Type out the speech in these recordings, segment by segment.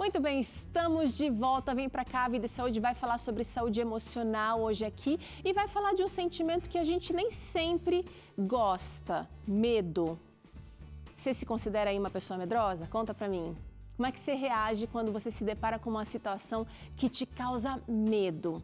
Muito bem, estamos de volta. Vem pra cá, a Vida e Saúde vai falar sobre saúde emocional hoje aqui e vai falar de um sentimento que a gente nem sempre gosta, medo. Você se considera aí uma pessoa medrosa? Conta pra mim. Como é que você reage quando você se depara com uma situação que te causa medo?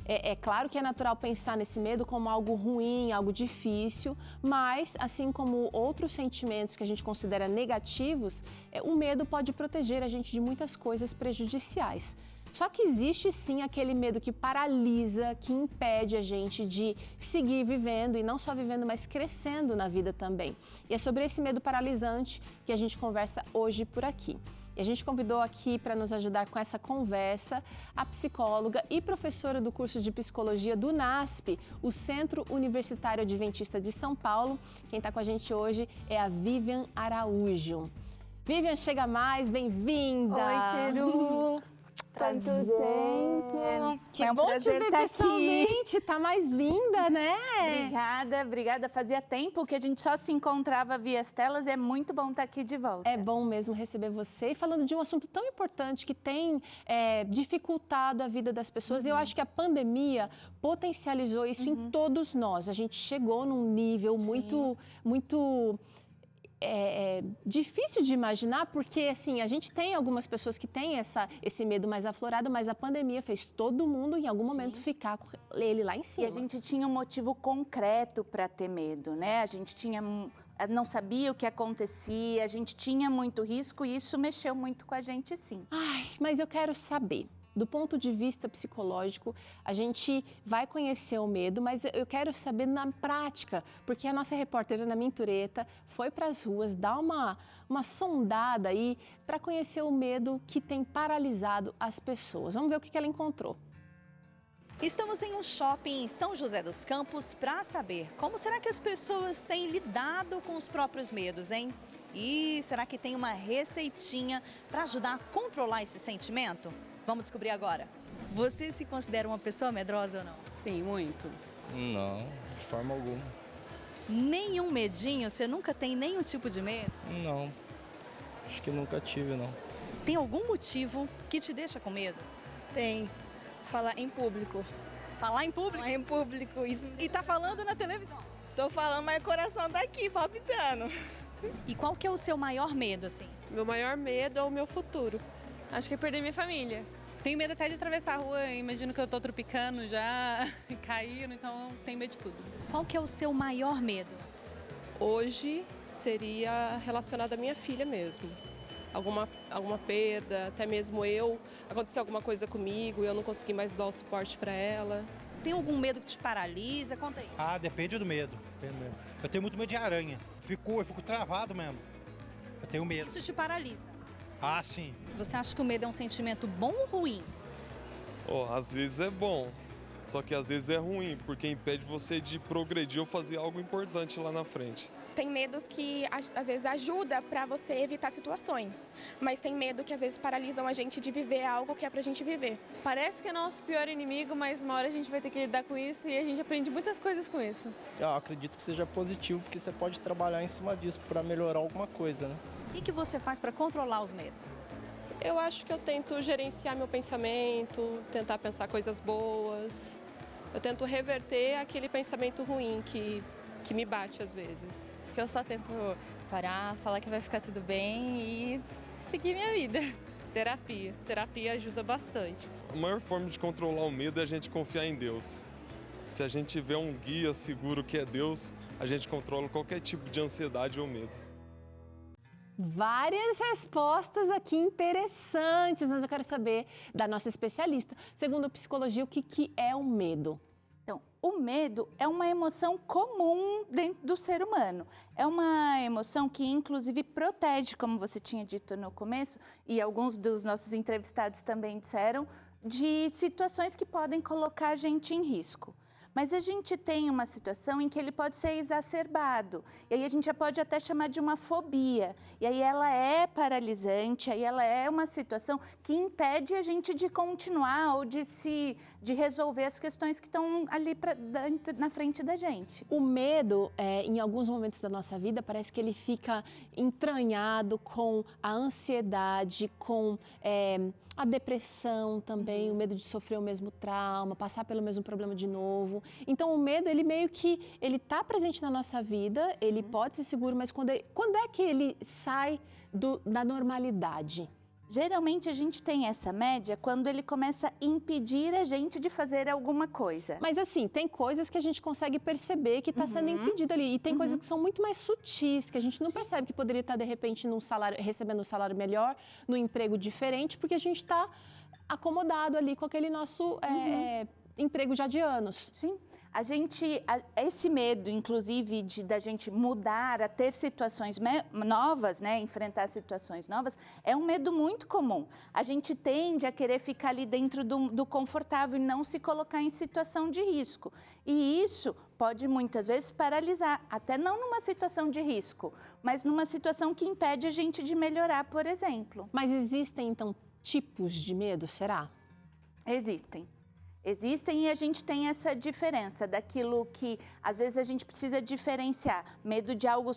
É claro que é natural pensar nesse medo como algo ruim, algo difícil, mas, assim como outros sentimentos que a gente considera negativos, o medo pode proteger a gente de muitas coisas prejudiciais. Só que existe sim aquele medo que paralisa, que impede a gente de seguir vivendo e não só vivendo, mas crescendo na vida também. E é sobre esse medo paralisante que a gente conversa hoje por aqui. E a gente convidou aqui para nos ajudar com essa conversa a psicóloga e professora do curso de psicologia do NASP, o Centro Universitário Adventista de São Paulo. Quem está com a gente hoje é a Vivian Araújo. Vivian, chega mais, bem-vinda! Oi, Peru! Tanto tempo! Que bom te ver pessoalmente, tá mais linda, né? Obrigada. Fazia tempo que a gente só se encontrava via as telas e é muito bom estar aqui de volta. É bom mesmo receber você e falando de um assunto tão importante que tem dificultado a vida das pessoas. Eu acho que a pandemia potencializou isso em todos nós. A gente chegou num nível muito difícil de imaginar, porque assim, a gente tem algumas pessoas que têm esse medo mais aflorado, mas a pandemia fez todo mundo em algum momento ficar com ele lá em cima. E a gente tinha um motivo concreto para ter medo, né? A gente não sabia o que acontecia, a gente tinha muito risco e isso mexeu muito com a gente, sim. Ai, mas eu quero saber. Do ponto de vista psicológico, a gente vai conhecer o medo, mas eu quero saber na prática, porque a nossa repórter Ana Mintureta foi para as ruas dar uma sondada aí para conhecer o medo que tem paralisado as pessoas. Vamos ver o que ela encontrou. Estamos em um shopping em São José dos Campos para saber como será que as pessoas têm lidado com os próprios medos, hein? E será que tem uma receitinha para ajudar a controlar esse sentimento? Vamos descobrir agora. Você se considera uma pessoa medrosa ou não? Sim, muito. Não, de forma alguma. Nenhum medinho? Você nunca tem nenhum tipo de medo? Não, acho que nunca tive, não. Tem algum motivo que te deixa com medo? Tem. Falar em público. Falar em público? Falar em público. Isso. E tá falando na televisão? Tô falando, mas o coração tá aqui, palpitando. E qual que é o seu maior medo, assim? Meu maior medo é o meu futuro. Acho que é perder minha família. Tenho medo até de atravessar a rua, imagino que eu tô tropicando já, caindo, então tenho medo de tudo. Qual que é o seu maior medo? Hoje seria relacionado à minha filha mesmo. Alguma perda, até mesmo aconteceu alguma coisa comigo e eu não consegui mais dar o suporte para ela. Tem algum medo que te paralisa? Conta aí. Ah, depende do medo. Eu tenho muito medo de aranha. Eu fico travado mesmo. Eu tenho medo. Isso te paralisa? Ah, sim. Você acha que o medo é um sentimento bom ou ruim? Às vezes é bom, só que às vezes é ruim, porque impede você de progredir ou fazer algo importante lá na frente. Tem medos que às vezes ajuda para você evitar situações, mas tem medo que às vezes paralisam a gente de viver algo que é pra gente viver. Parece que é nosso pior inimigo, mas uma hora a gente vai ter que lidar com isso e a gente aprende muitas coisas com isso. Eu acredito que seja positivo, porque você pode trabalhar em cima disso para melhorar alguma coisa, né? O que você faz para controlar os medos? Eu acho que eu tento gerenciar meu pensamento, tentar pensar coisas boas. Eu tento reverter aquele pensamento ruim que me bate às vezes. Que eu só tento parar, falar que vai ficar tudo bem e seguir minha vida. Terapia ajuda bastante. A maior forma de controlar o medo é a gente confiar em Deus. Se a gente tiver um guia seguro que é Deus, a gente controla qualquer tipo de ansiedade ou medo. Várias respostas aqui interessantes, mas eu quero saber da nossa especialista. Segundo a psicologia, o que é o medo? Então, o medo é uma emoção comum dentro do ser humano. É uma emoção que, inclusive, protege, como você tinha dito no começo, e alguns dos nossos entrevistados também disseram, de situações que podem colocar a gente em risco. Mas a gente tem uma situação em que ele pode ser exacerbado. E aí a gente já pode até chamar de uma fobia. E aí ela é paralisante, aí ela é uma situação que impede a gente de continuar ou de resolver as questões que estão ali na frente da gente. O medo, em alguns momentos da nossa vida, parece que ele fica entranhado com a ansiedade, com a depressão também, o medo de sofrer o mesmo trauma, passar pelo mesmo problema de novo. Então, o medo, ele meio que, ele está presente na nossa vida, ele pode ser seguro, mas quando é que ele sai da normalidade? Geralmente a gente tem essa média quando ele começa a impedir a gente de fazer alguma coisa. Mas assim, tem coisas que a gente consegue perceber que está sendo impedido ali. E tem coisas que são muito mais sutis, que a gente não percebe que poderia estar, de repente, recebendo um salário melhor, num emprego diferente, porque a gente está acomodado ali com aquele nosso emprego já de anos. Sim. Esse medo, inclusive, da gente mudar, a ter situações novas, né, enfrentar situações novas, é um medo muito comum. A gente tende a querer ficar ali dentro do confortável e não se colocar em situação de risco. E isso pode, muitas vezes, paralisar, até não numa situação de risco, mas numa situação que impede a gente de melhorar, por exemplo. Mas existem, então, tipos de medo, será? Existem e a gente tem essa diferença daquilo que, às vezes, a gente precisa diferenciar. Medo de algo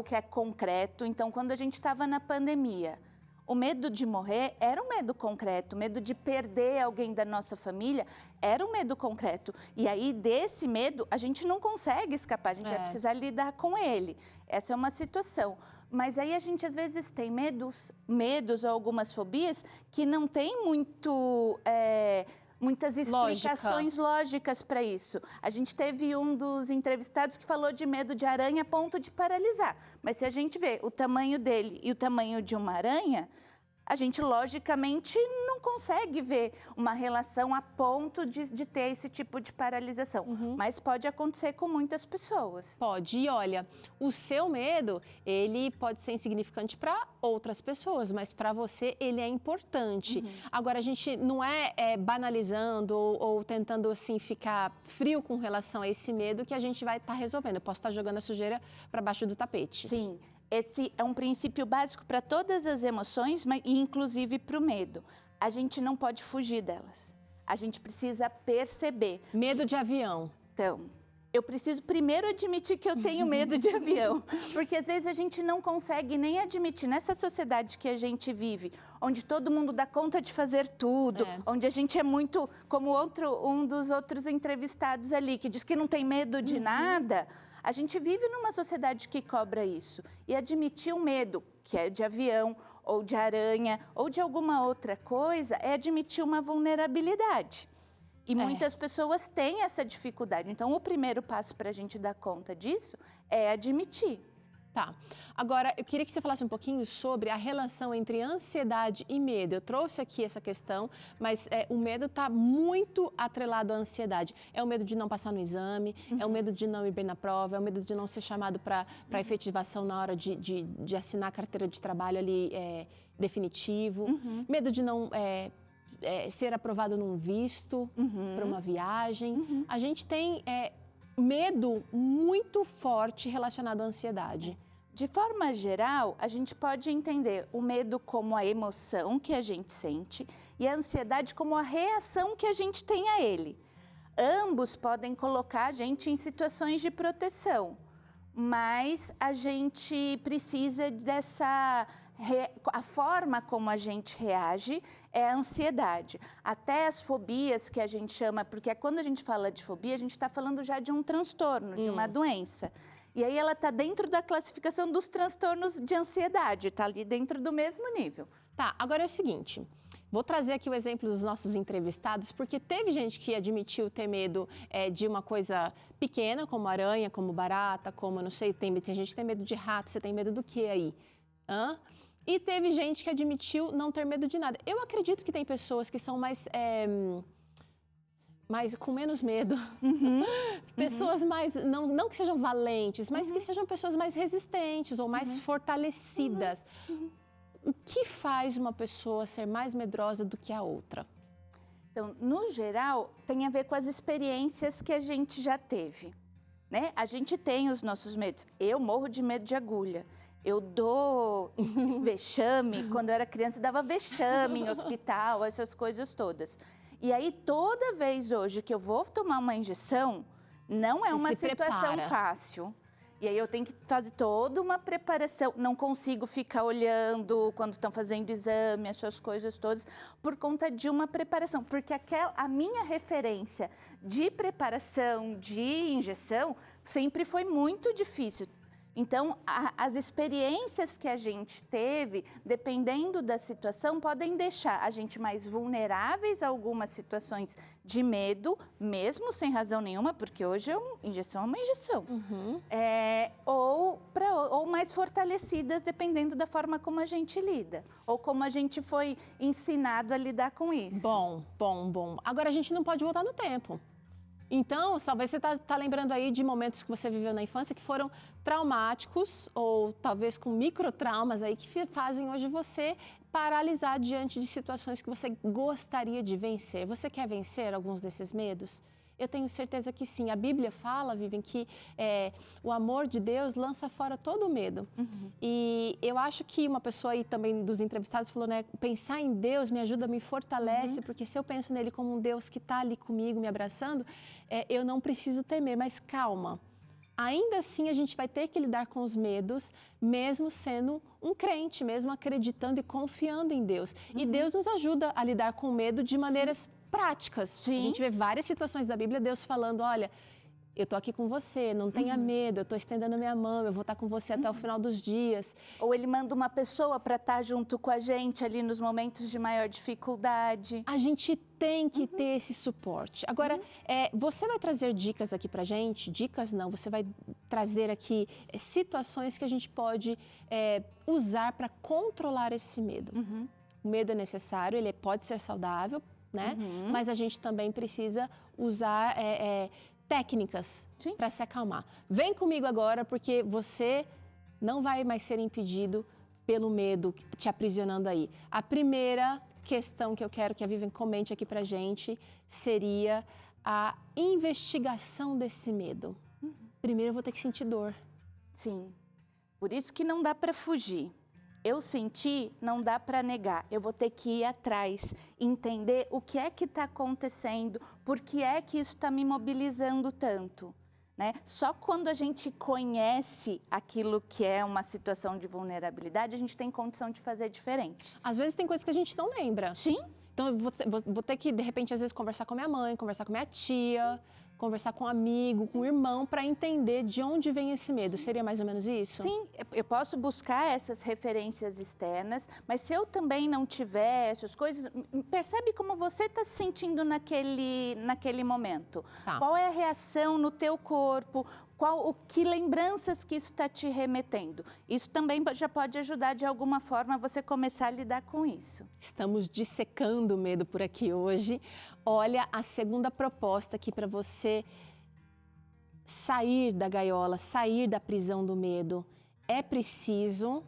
que é concreto. Então, quando a gente estava na pandemia, o medo de morrer era um medo concreto. O medo de perder alguém da nossa família era um medo concreto. E aí, desse medo, a gente não consegue escapar. A gente vai precisar lidar com ele. Essa é uma situação. Mas aí a gente, às vezes, tem medos ou algumas fobias que não tem muitas explicações lógicas para isso. A gente teve um dos entrevistados que falou de medo de aranha a ponto de paralisar. Mas se a gente vê o tamanho dele e o tamanho de uma aranha, a gente logicamente não consegue ver uma relação a ponto de ter esse tipo de paralisação. Mas pode acontecer com muitas pessoas. Pode. E olha, o seu medo, ele pode ser insignificante para outras pessoas, mas para você ele é importante. Agora, a gente não é banalizando ou tentando assim ficar frio com relação a esse medo que a gente vai estar resolvendo. Eu posso estar jogando a sujeira para baixo do tapete. Sim. Esse é um princípio básico para todas as emoções, mas inclusive para o medo. A gente não pode fugir delas. A gente precisa perceber. Medo de avião. Então, eu preciso primeiro admitir que eu tenho medo de avião. Porque às vezes a gente não consegue nem admitir. Nessa sociedade que a gente vive, onde todo mundo dá conta de fazer tudo, onde a gente é muito, como um dos outros entrevistados ali, que diz que não tem medo de nada. A gente vive numa sociedade que cobra isso. E admitir o medo, que é de avião, ou de aranha, ou de alguma outra coisa, é admitir uma vulnerabilidade. E muitas pessoas têm essa dificuldade. Então, o primeiro passo para a gente dar conta disso é admitir. Tá. Agora, eu queria que você falasse um pouquinho sobre a relação entre ansiedade e medo. Eu trouxe aqui essa questão, mas o medo está muito atrelado à ansiedade. É o medo de não passar no exame, é o medo de não ir bem na prova, é o medo de não ser chamado para efetivação na hora de assinar a carteira de trabalho ali definitivo, medo de não ser aprovado num visto para uma viagem. A gente tem medo muito forte relacionado à ansiedade. De forma geral, a gente pode entender o medo como a emoção que a gente sente e a ansiedade como a reação que a gente tem a ele. Ambos podem colocar a gente em situações de proteção, mas a gente precisa a forma como a gente reage é a ansiedade. Até as fobias que a gente chama, porque quando a gente fala de fobia, a gente está falando já de um transtorno, de uma doença. E aí ela está dentro da classificação dos transtornos de ansiedade, está ali dentro do mesmo nível. Tá, agora é o seguinte, vou trazer aqui o exemplo dos nossos entrevistados, porque teve gente que admitiu ter medo de uma coisa pequena, como aranha, como barata, como, não sei, tem gente que tem medo de rato, você tem medo do que aí? E teve gente que admitiu não ter medo de nada. Eu acredito que tem pessoas que são mais com menos medo. Pessoas mais, não que sejam valentes, mas que sejam pessoas mais resistentes ou mais fortalecidas. O que faz uma pessoa ser mais medrosa do que a outra? Então, no geral, tem a ver com as experiências que a gente já teve, né? A gente tem os nossos medos. Eu morro de medo de agulha. Eu dou vexame, quando eu era criança, eu dava vexame em hospital, essas coisas todas. E aí, toda vez hoje que eu vou tomar uma injeção, não é uma situação fácil. E aí eu tenho que fazer toda uma preparação. Não consigo ficar olhando quando estão fazendo exame, essas coisas todas, por conta de uma preparação. Porque a minha referência de preparação, de injeção, sempre foi muito difícil. Então, as experiências que a gente teve, dependendo da situação, podem deixar a gente mais vulneráveis a algumas situações de medo, mesmo sem razão nenhuma, porque hoje injeção é uma injeção. Ou mais fortalecidas, dependendo da forma como a gente lida, ou como a gente foi ensinado a lidar com isso. Bom. Agora, a gente não pode voltar no tempo. Então, talvez você está lembrando aí de momentos que você viveu na infância que foram traumáticos ou talvez com microtraumas aí que fazem hoje você paralisar diante de situações que você gostaria de vencer. Você quer vencer alguns desses medos? Eu tenho certeza que sim. A Bíblia fala, Vivian, que o amor de Deus lança fora todo o medo. E eu acho que uma pessoa aí também dos entrevistados falou, né? Pensar em Deus me ajuda, me fortalece, porque se eu penso nele como um Deus que está ali comigo, me abraçando, eu não preciso temer, mas calma. Ainda assim, a gente vai ter que lidar com os medos, mesmo sendo um crente, mesmo acreditando e confiando em Deus. E Deus nos ajuda a lidar com o medo de maneiras práticas. A gente vê várias situações da Bíblia, Deus falando, olha, eu tô aqui com você, não tenha medo, eu tô estendendo a minha mão, eu vou estar com você até o final dos dias. Ou ele manda uma pessoa para estar junto com a gente ali nos momentos de maior dificuldade. A gente tem que ter esse suporte. Agora, você vai trazer dicas aqui pra gente, dicas não, você vai trazer aqui situações que a gente pode usar para controlar esse medo. O medo é necessário, ele pode ser saudável, né? Mas a gente também precisa usar técnicas para se acalmar. Vem comigo agora, porque você não vai mais ser impedido pelo medo te aprisionando aí. A primeira questão que eu quero que a Vivian comente aqui pra gente seria a investigação desse medo. Primeiro eu vou ter que sentir dor. Sim, por isso que não dá para fugir. Eu senti, não dá para negar. Eu vou ter que ir atrás, entender o que é que está acontecendo, por que é que isso está me mobilizando tanto, né? Só quando a gente conhece aquilo que é uma situação de vulnerabilidade, a gente tem condição de fazer diferente. Às vezes tem coisas que a gente não lembra. Sim. Então eu vou ter que, de repente, às vezes conversar com a minha mãe, conversar com a minha tia, conversar com um amigo, com um irmão, para entender de onde vem esse medo. Seria mais ou menos isso? Sim, eu posso buscar essas referências externas, mas se eu também não tiver essas coisas, percebe como você está se sentindo naquele momento. Qual é a reação no teu corpo? Que lembranças que isso está te remetendo? Isso também já pode ajudar de alguma forma a você começar a lidar com isso. Estamos dissecando o medo por aqui hoje. Olha a segunda proposta aqui para você sair da gaiola, sair da prisão do medo. É preciso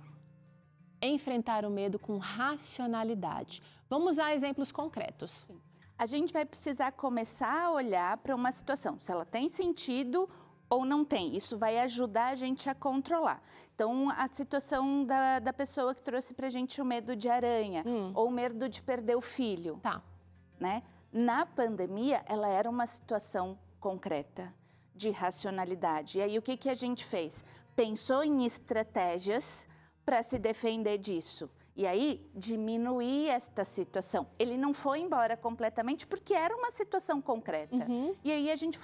enfrentar o medo com racionalidade. Vamos usar exemplos concretos. Sim. A gente vai precisar começar a olhar para uma situação, se ela tem sentido ou não tem. Isso vai ajudar a gente a controlar. Então, a situação da pessoa que trouxe pra gente o medo de aranha, ou o medo de perder o filho. Né? Na pandemia, ela era uma situação concreta, de racionalidade. E aí, o que a gente fez? Pensou em estratégias para se defender disso. E aí, diminuir esta situação. Ele não foi embora completamente porque era uma situação concreta. E aí, a gente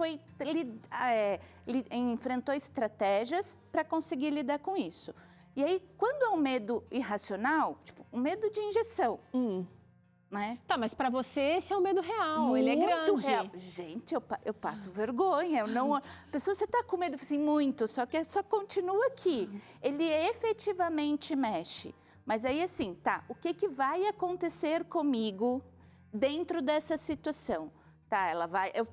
enfrentou estratégias para conseguir lidar com isso. E aí, quando é um medo irracional, tipo, um medo de injeção, né? Tá, mas para você esse é um medo real, ele é grande. Real. Gente, eu passo vergonha, a pessoa, você tá com medo, assim, muito, só continua aqui. Ele efetivamente mexe. Mas aí, assim, tá, o que vai acontecer comigo dentro dessa situação? Tá,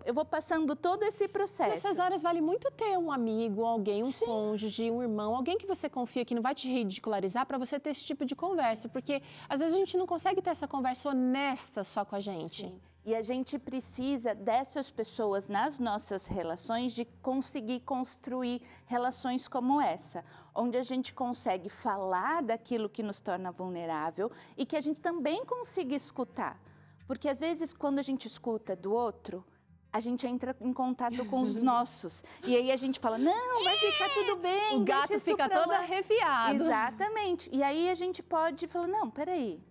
eu vou passando todo esse processo. Nessas horas vale muito ter um amigo, alguém, cônjuge, um irmão, alguém que você confia que não vai te ridicularizar para você ter esse tipo de conversa. Porque às vezes a gente não consegue ter essa conversa honesta só com a gente. Sim. E a gente precisa dessas pessoas nas nossas relações de conseguir construir relações como essa, onde a gente consegue falar daquilo que nos torna vulnerável e que a gente também consiga escutar. Porque às vezes quando a gente escuta do outro, a gente entra em contato com os nossos. E aí a gente fala, não, vai ficar tudo bem. O gato fica todo arrepiado. Exatamente. E aí a gente pode falar, não, peraí.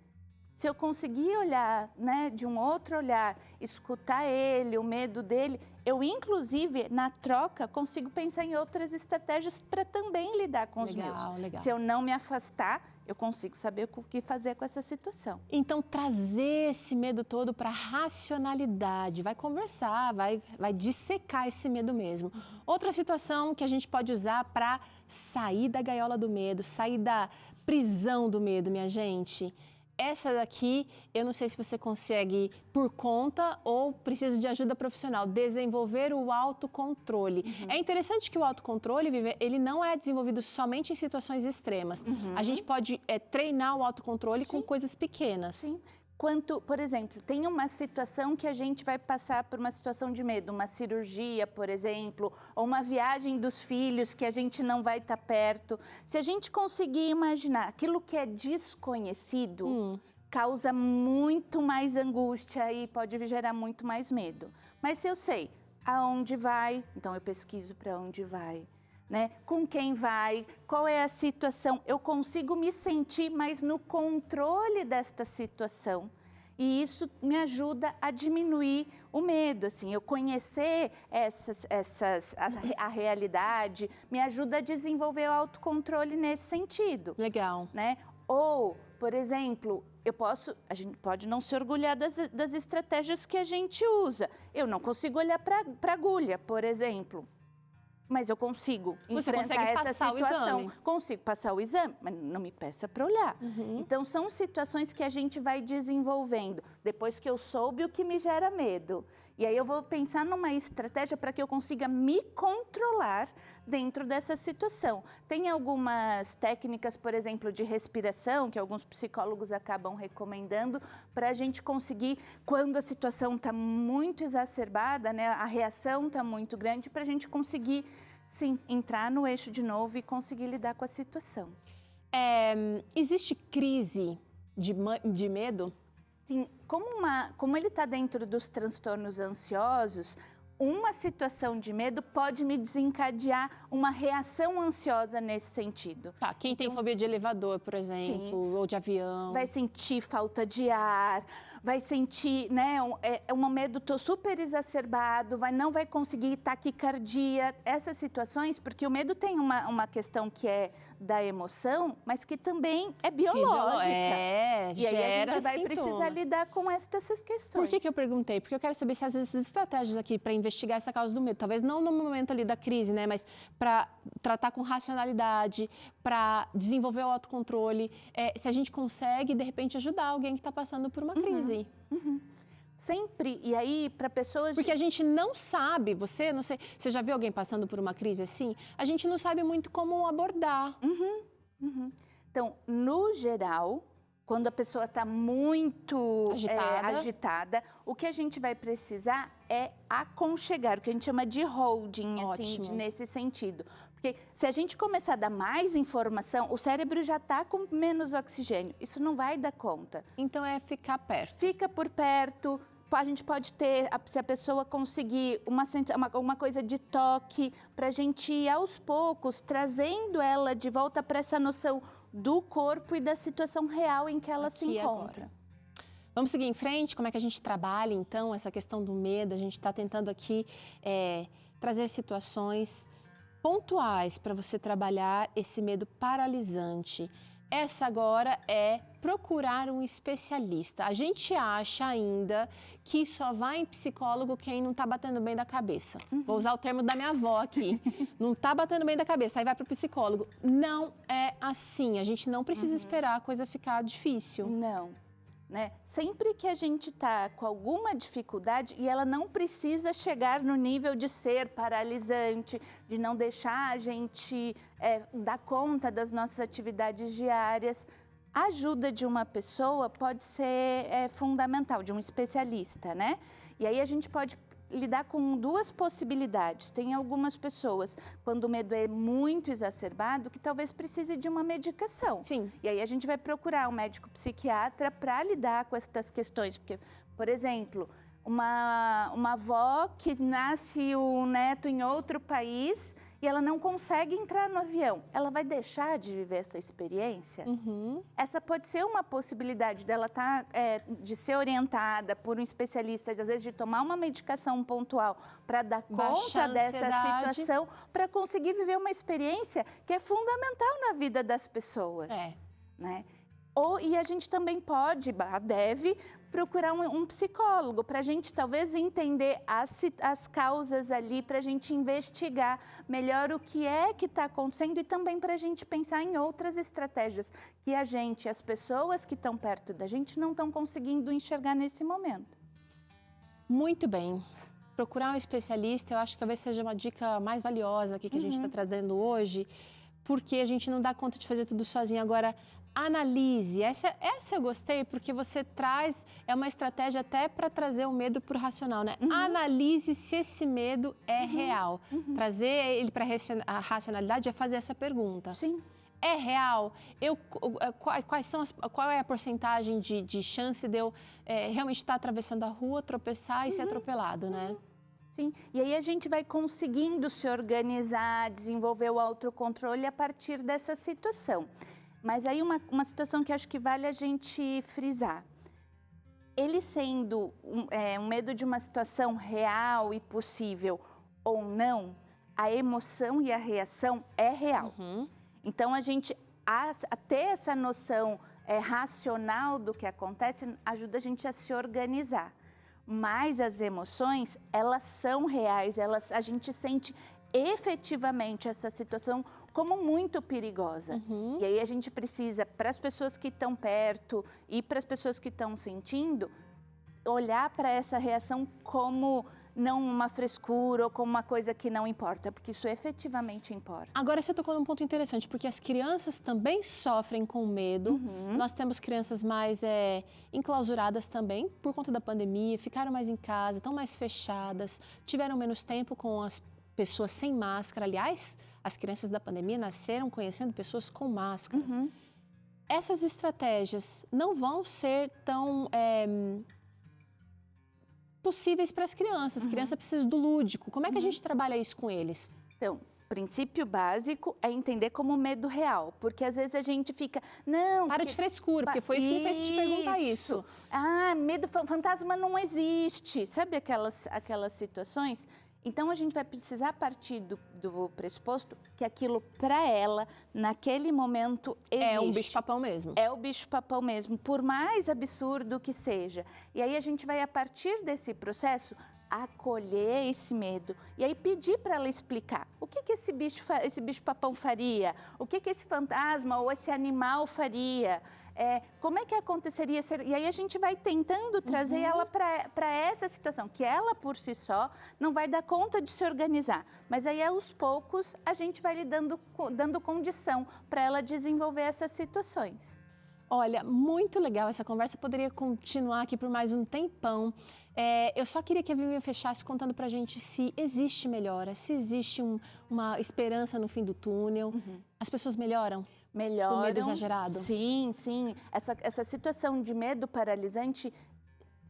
Se eu conseguir olhar, né, de um outro olhar, escutar ele, o medo dele, eu, inclusive, na troca, consigo pensar em outras estratégias para também lidar com os meus. Legal. Se eu não me afastar, eu consigo saber o que fazer com essa situação. Então, trazer esse medo todo para a racionalidade, vai conversar, vai dissecar esse medo mesmo. Outra situação que a gente pode usar para sair da gaiola do medo, sair da prisão do medo, minha gente. Essa daqui, eu não sei se você consegue por conta ou precisa de ajuda profissional, desenvolver o autocontrole. É interessante que o autocontrole, Vivi, ele não é desenvolvido somente em situações extremas. A gente pode treinar o autocontrole com coisas pequenas. Sim. Por exemplo, tem uma situação que a gente vai passar por uma situação de medo, uma cirurgia, por exemplo, ou uma viagem dos filhos que a gente não vai estar perto. Se a gente conseguir imaginar aquilo que é desconhecido, causa muito mais angústia e pode gerar muito mais medo. Mas se eu sei aonde vai, então eu pesquiso para onde vai. Né? Com quem vai, qual é a situação, eu consigo me sentir mais no controle desta situação e isso me ajuda a diminuir o medo, assim, eu conhecer a realidade me ajuda a desenvolver o autocontrole nesse sentido. Legal. Né? Ou, por exemplo, a gente pode não se orgulhar das estratégias que a gente usa, eu não consigo olhar para a agulha, por exemplo. Mas eu consigo enfrentar essa situação. Consigo passar o exame, mas não me peça para olhar. Então, são situações que a gente vai desenvolvendo depois que eu soube o que me gera medo. E aí eu vou pensar numa estratégia para que eu consiga me controlar dentro dessa situação. Tem algumas técnicas, por exemplo, de respiração, que alguns psicólogos acabam recomendando, para a gente conseguir, quando a situação está muito exacerbada, né, a reação está muito grande, para a gente conseguir, sim, entrar no eixo de novo e conseguir lidar com a situação. Existe crise de medo? Sim, como ele está dentro dos transtornos ansiosos, uma situação de medo pode me desencadear uma reação ansiosa nesse sentido. Tá, quem tem fobia de elevador, por exemplo, ou de avião. Vai sentir falta de ar, vai sentir, né, um medo super exacerbado, não vai conseguir taquicardia, essas situações, porque o medo tem uma questão que é da emoção, mas que também é biológica. E aí a gente vai precisar lidar com essas questões. Por que eu perguntei? Porque eu quero saber se essas estratégias aqui para investigar essa causa do medo, talvez não no momento ali da crise, né, mas para tratar com racionalidade, para desenvolver o autocontrole, se a gente consegue, de repente, ajudar alguém que está passando por uma crise. Sempre, e aí para pessoas... Porque a gente não sabe, não sei, você já viu alguém passando por uma crise assim? A gente não sabe muito como abordar. Então, no geral, quando a pessoa está muito agitada, o que a gente vai precisar é aconchegar, o que a gente chama de holding, assim, nesse sentido. Porque se a gente começar a dar mais informação, o cérebro já está com menos oxigênio. Isso não vai dar conta. Então é ficar perto. Fica por perto. A gente pode ter, se a pessoa conseguir uma coisa de toque, para a gente ir aos poucos, trazendo ela de volta para essa noção do corpo e da situação real em que ela se encontra. Vamos seguir em frente? Como é que a gente trabalha, então, essa questão do medo? A gente está tentando aqui trazer situações pontuais para você trabalhar esse medo paralisante. Essa agora é procurar um especialista. A gente acha ainda que só vai em psicólogo quem não está batendo bem da cabeça. Vou usar o termo da minha avó aqui. Não está batendo bem da cabeça, aí vai para o psicólogo. Não é assim. A gente não precisa esperar a coisa ficar difícil. Não. Né? Sempre que a gente está com alguma dificuldade, e ela não precisa chegar no nível de ser paralisante, de não deixar a gente dar conta das nossas atividades diárias, A ajuda de uma pessoa pode ser fundamental, de um especialista, né? E aí a gente pode lidar com duas possibilidades. Tem algumas pessoas, quando o medo é muito exacerbado, que talvez precise de uma medicação. Sim. E aí a gente vai procurar um médico psiquiatra para lidar com essas questões. Porque, por exemplo, uma avó que nasce o neto em outro país e ela não consegue entrar no avião, ela vai deixar de viver essa experiência? Essa pode ser uma possibilidade dela de ser orientada por um especialista, às vezes de tomar uma medicação pontual para dar conta dessa situação, para conseguir viver uma experiência que é fundamental na vida das pessoas. Né? E a gente também deve procurar um psicólogo para a gente talvez entender as causas ali, para a gente investigar melhor o que é que está acontecendo e também para a gente pensar em outras estratégias que as pessoas que estão perto da gente não estão conseguindo enxergar nesse momento. Muito bem. Procurar um especialista, eu acho que talvez seja uma dica mais valiosa aqui que a gente está trazendo hoje, porque a gente não dá conta de fazer tudo sozinho. Agora, analise. Essa eu gostei, porque você traz, é uma estratégia até para trazer o medo para o racional, né? Analise se esse medo é real. Trazer ele para a racionalidade é fazer essa pergunta. Sim. É real? Qual é a porcentagem de chance de eu realmente estar atravessando a rua, tropeçar e ser atropelado, né? Sim, e aí a gente vai conseguindo se organizar, desenvolver o autocontrole a partir dessa situação. Mas aí uma situação que acho que vale a gente frisar. Ele sendo um medo de uma situação real e possível ou não, a emoção e a reação é real. Então, a gente ter essa noção racional do que acontece ajuda a gente a se organizar. Mas as emoções, elas são reais, a gente sente efetivamente essa situação como muito perigosa. E aí a gente precisa, para as pessoas que estão perto e para as pessoas que estão sentindo, olhar para essa reação como não uma frescura ou como uma coisa que não importa, porque isso efetivamente importa. Agora você tocou num ponto interessante, porque as crianças também sofrem com medo. Nós temos crianças mais enclausuradas também, por conta da pandemia, ficaram mais em casa, estão mais fechadas, tiveram menos tempo com as pessoas sem máscara. Aliás, as crianças da pandemia nasceram conhecendo pessoas com máscaras. Essas estratégias não vão ser tão possíveis para as crianças. As crianças precisam do lúdico. Como é que a gente trabalha isso com eles? Então, o princípio básico é entender como medo real, porque às vezes a gente fica, não... Para de frescura, porque foi isso que me fez te perguntar isso. Ah, medo fantasma não existe. Sabe aquelas situações? Então, a gente vai precisar partir do pressuposto que aquilo, para ela, naquele momento, existe. É um bicho-papão mesmo. É o bicho-papão mesmo, por mais absurdo que seja. E aí, a gente vai, a partir desse processo, acolher esse medo. E aí, pedir para ela explicar o que esse bicho-papão faria, o que esse fantasma ou esse animal faria. Como é que aconteceria? E aí a gente vai tentando trazer ela para essa situação, que ela por si só não vai dar conta de se organizar. Mas aí aos poucos a gente vai lhe dando condição para ela desenvolver essas situações. Olha, muito legal essa conversa, poderia continuar aqui por mais um tempão. Eu só queria que a Vivian fechasse contando pra gente se existe melhora, se existe uma esperança no fim do túnel. As pessoas melhoram? Melhoram. Do medo exagerado? Sim, sim. Essa situação de medo paralisante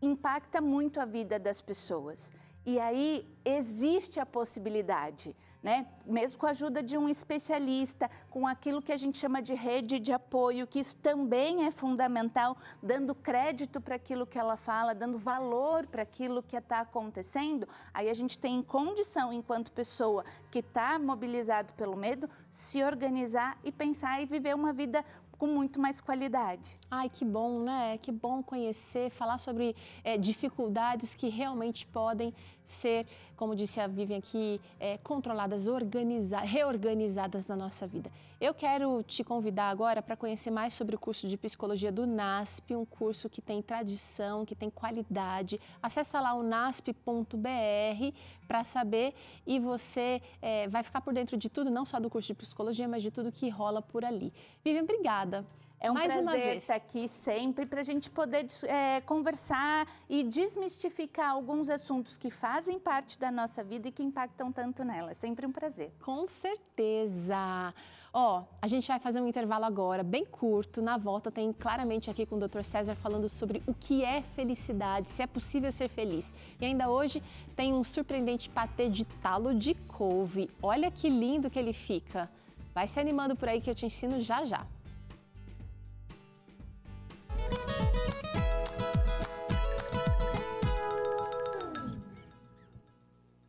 impacta muito a vida das pessoas. E aí existe a possibilidade, né? Mesmo com a ajuda de um especialista, com aquilo que a gente chama de rede de apoio, que isso também é fundamental, dando crédito para aquilo que ela fala, dando valor para aquilo que está acontecendo, aí a gente tem condição, enquanto pessoa que está mobilizado pelo medo, se organizar e pensar e viver uma vida com muito mais qualidade. Ai, que bom, né? Que bom conhecer, falar sobre dificuldades que realmente podem ser, como disse a Vivian aqui, controladas, reorganizadas na nossa vida. Eu quero te convidar agora para conhecer mais sobre o curso de Psicologia do NASP, um curso que tem tradição, que tem qualidade. Acessa lá o nasp.br para saber e você vai ficar por dentro de tudo, não só do curso de Psicologia, mas de tudo que rola por ali. Vivian, obrigada. É um Mais uma prazer vez. estar aqui sempre para a gente poder conversar e desmistificar alguns assuntos que fazem parte da nossa vida e que impactam tanto nela. É sempre um prazer. Com certeza. Ó, a gente vai fazer um intervalo agora, bem curto. Na volta tem claramente aqui com o Dr. César falando sobre o que é felicidade, se é possível ser feliz. E ainda hoje tem um surpreendente patê de talo de couve. Olha que lindo que ele fica. Vai se animando por aí que eu te ensino já já.